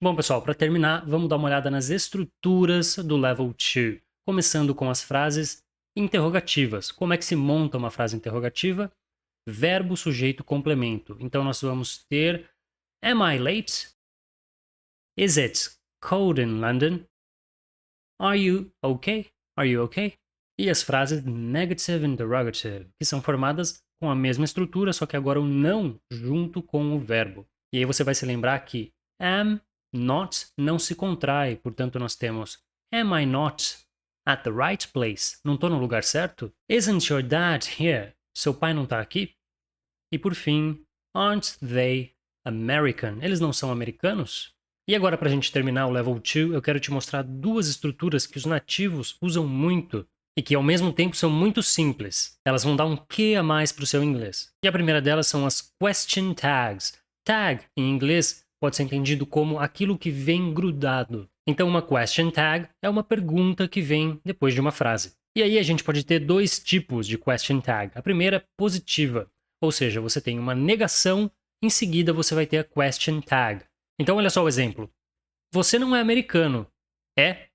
Bom, pessoal, para terminar, vamos dar uma olhada nas estruturas do Level 2, começando com as frases interrogativas. Como é que se monta uma frase interrogativa? Verbo, sujeito, complemento. Então, nós vamos ter Am I late? Is it cold in London? Are you okay? Are you okay? E as frases negative interrogative, que são formadas com a mesma estrutura, só que agora o não junto com o verbo. E aí você vai se lembrar que am, not não se contrai, portanto nós temos Am I not at the right place? Não estou no lugar certo? Isn't your dad here? Seu pai não está aqui? E por fim, aren't they American? Eles não são americanos? E agora, para a gente terminar o Level 2, eu quero te mostrar duas estruturas que os nativos usam muito e que, ao mesmo tempo, são muito simples. Elas vão dar um quê a mais para o seu inglês. E a primeira delas são as question tags. Tag, em inglês, pode ser entendido como aquilo que vem grudado. Então, uma question tag é uma pergunta que vem depois de uma frase. E aí a gente pode ter dois tipos de question tag. A primeira é positiva, ou seja, você tem uma negação, em seguida você vai ter a question tag. Então, olha só o exemplo. Você não é americano. É?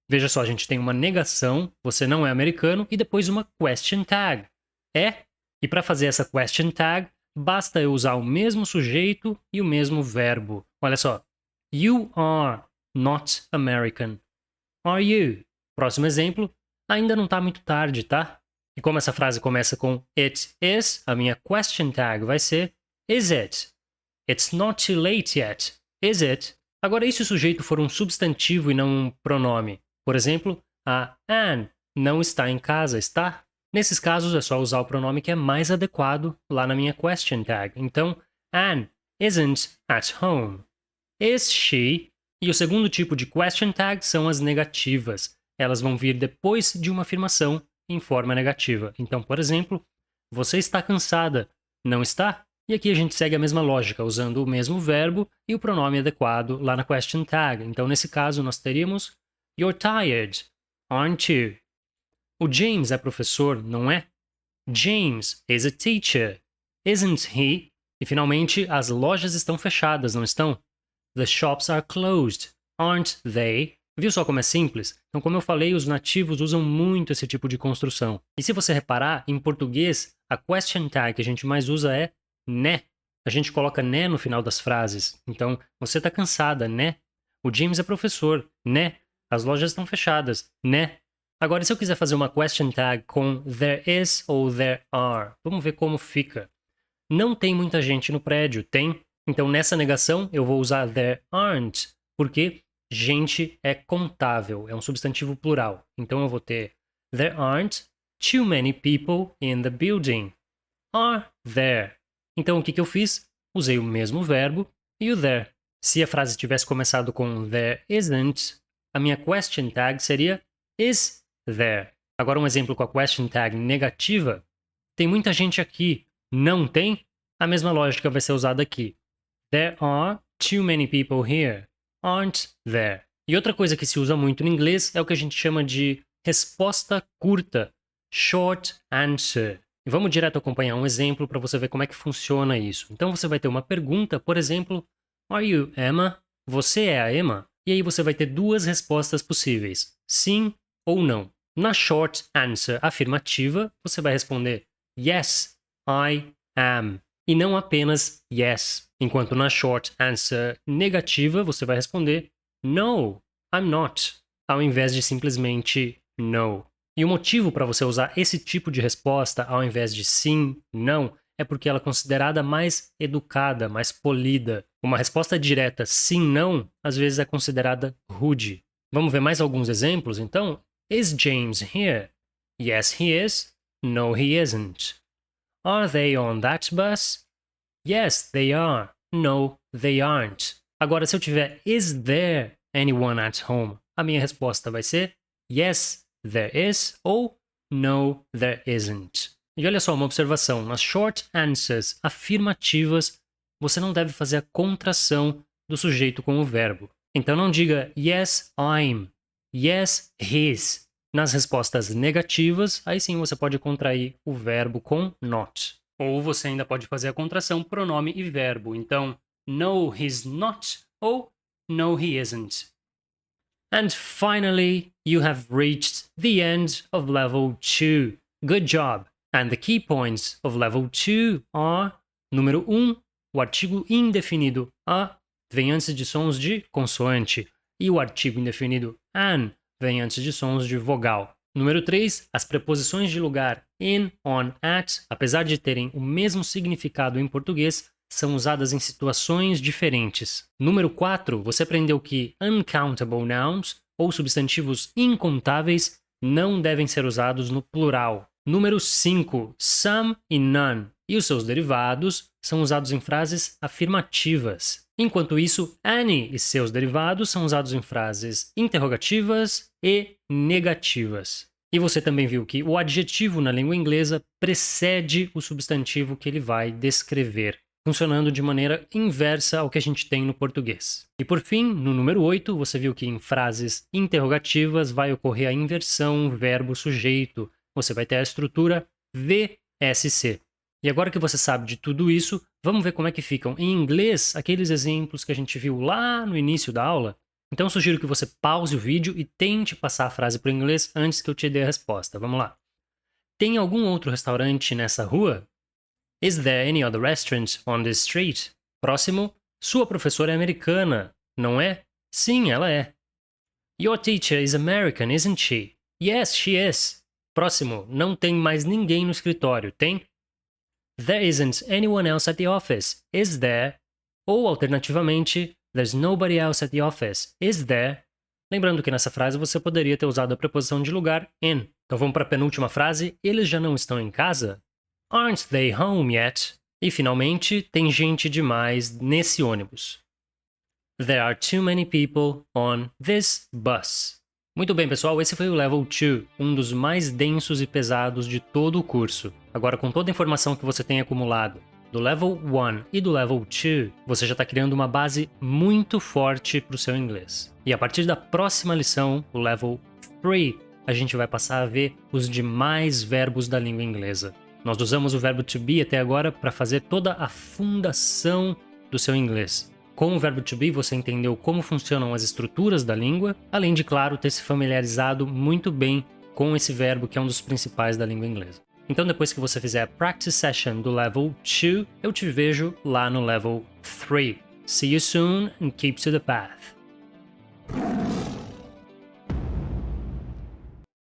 Veja só, a gente tem uma negação, você não é americano, e depois uma question tag. É? E para fazer essa question tag, basta eu usar o mesmo sujeito e o mesmo verbo. Olha só. You are not American. Are you? Próximo exemplo. Ainda não está muito tarde, tá? E como essa frase começa com it is, a minha question tag vai ser is it? It's not too late yet. Is it? Agora, e se o sujeito for um substantivo e não um pronome? Por exemplo, a Anne não está em casa, está? Nesses casos, é só usar o pronome que é mais adequado lá na minha question tag. Então, Anne isn't at home. Is she? E o segundo tipo de question tag são as negativas. Elas vão vir depois de uma afirmação em forma negativa. Então, por exemplo, você está cansada, não está? E aqui a gente segue a mesma lógica, usando o mesmo verbo e o pronome adequado lá na question tag. Então, nesse caso, nós teríamos You're tired, aren't you? O James é professor, não é? James is a teacher, isn't he? E, finalmente, as lojas estão fechadas, não estão? The shops are closed, aren't they? Viu só como é simples? Então, como eu falei, os nativos usam muito esse tipo de construção. E se você reparar, em português, a question tag que a gente mais usa é né. A gente coloca né no final das frases. Então, você tá cansada, né? O James é professor, né? As lojas estão fechadas, né? Agora, se eu quiser fazer uma question tag com there is ou there are, vamos ver como fica. Não tem muita gente no prédio, tem? Então, nessa negação, eu vou usar there aren't, porque gente é contável, é um substantivo plural. Então, eu vou ter there aren't too many people in the building. Are there? Então, o que eu fiz? Usei o mesmo verbo e o there. Se a frase tivesse começado com there isn't, a minha question tag seria is there. Agora, um exemplo com a question tag negativa. Tem muita gente aqui. Não tem? A mesma lógica vai ser usada aqui. There are too many people here. Aren't there? E outra coisa que se usa muito no inglês é o que a gente chama de resposta curta. Short answer. E vamos direto acompanhar um exemplo para você ver como é que funciona isso. Então você vai ter uma pergunta, por exemplo, Are you Emma? Você é a Emma? E aí você vai ter duas respostas possíveis, sim ou não. Na short answer afirmativa, você vai responder Yes, I am. E não apenas yes. Enquanto na short answer negativa, você vai responder No, I'm not. Ao invés de simplesmente no. E o motivo para você usar esse tipo de resposta ao invés de sim, não, é porque ela é considerada mais educada, mais polida. Uma resposta direta sim, não, às vezes é considerada rude. Vamos ver mais alguns exemplos, então? Is James here? Yes, he is. No, he isn't. Are they on that bus? Yes, they are. No, they aren't. Agora, se eu tiver is there anyone at home? A minha resposta vai ser yes, there is ou no, there isn't. E olha só uma observação, nas short answers afirmativas, você não deve fazer a contração do sujeito com o verbo. Então não diga yes, I'm, yes, his. Nas respostas negativas, aí sim você pode contrair o verbo com not. Ou você ainda pode fazer a contração pronome e verbo. Então, no, he's not ou No, he isn't. And finally, you have reached the end of level 2. Good job! And the key points of level 2 are: número 1, o artigo indefinido a vem antes de sons de consoante e o artigo indefinido an vem antes de sons de vogal. Número 3, as preposições de lugar in, on, at, apesar de terem o mesmo significado em português, são usadas em situações diferentes. Número 4, você aprendeu que uncountable nouns, ou substantivos incontáveis, não devem ser usados no plural. Número 5, some e none, e os seus derivados são usados em frases afirmativas. Enquanto isso, any e seus derivados são usados em frases interrogativas e negativas. E você também viu que o adjetivo na língua inglesa precede o substantivo que ele vai descrever, funcionando de maneira inversa ao que a gente tem no português. E por fim, no número 8, você viu que em frases interrogativas vai ocorrer a inversão verbo-sujeito. Você vai ter a estrutura VSC. E agora que você sabe de tudo isso, vamos ver como é que ficam em inglês aqueles exemplos que a gente viu lá no início da aula? Então eu sugiro que você pause o vídeo e tente passar a frase para o inglês antes que eu te dê a resposta. Vamos lá. Tem algum outro restaurante nessa rua? Is there any other restaurant on this street? Próximo. Sua professora é americana, não é? Sim, ela é. Your teacher is American, isn't she? Yes, she is. Próximo. Não tem mais ninguém no escritório, tem? There isn't anyone else at the office, is there? Ou, alternativamente, there's nobody else at the office, is there? Lembrando que nessa frase você poderia ter usado a preposição de lugar in. Então vamos para a penúltima frase. Eles já não estão em casa? Aren't they home yet? E finalmente, tem gente demais nesse ônibus. There are too many people on this bus. Muito bem, pessoal, esse foi o Level 2, um dos mais densos e pesados de todo o curso. Agora, com toda a informação que você tem acumulado do Level 1 e do Level 2, você já está criando uma base muito forte para o seu inglês. E a partir da próxima lição, o Level 3, a gente vai passar a ver os demais verbos da língua inglesa. Nós usamos o verbo to be até agora para fazer toda a fundação do seu inglês. Com o verbo to be, você entendeu como funcionam as estruturas da língua, além de, claro, ter se familiarizado muito bem com esse verbo que é um dos principais da língua inglesa. Então, depois que você fizer a practice session do Level 2, eu te vejo lá no Level 3. See you soon and keep to the path.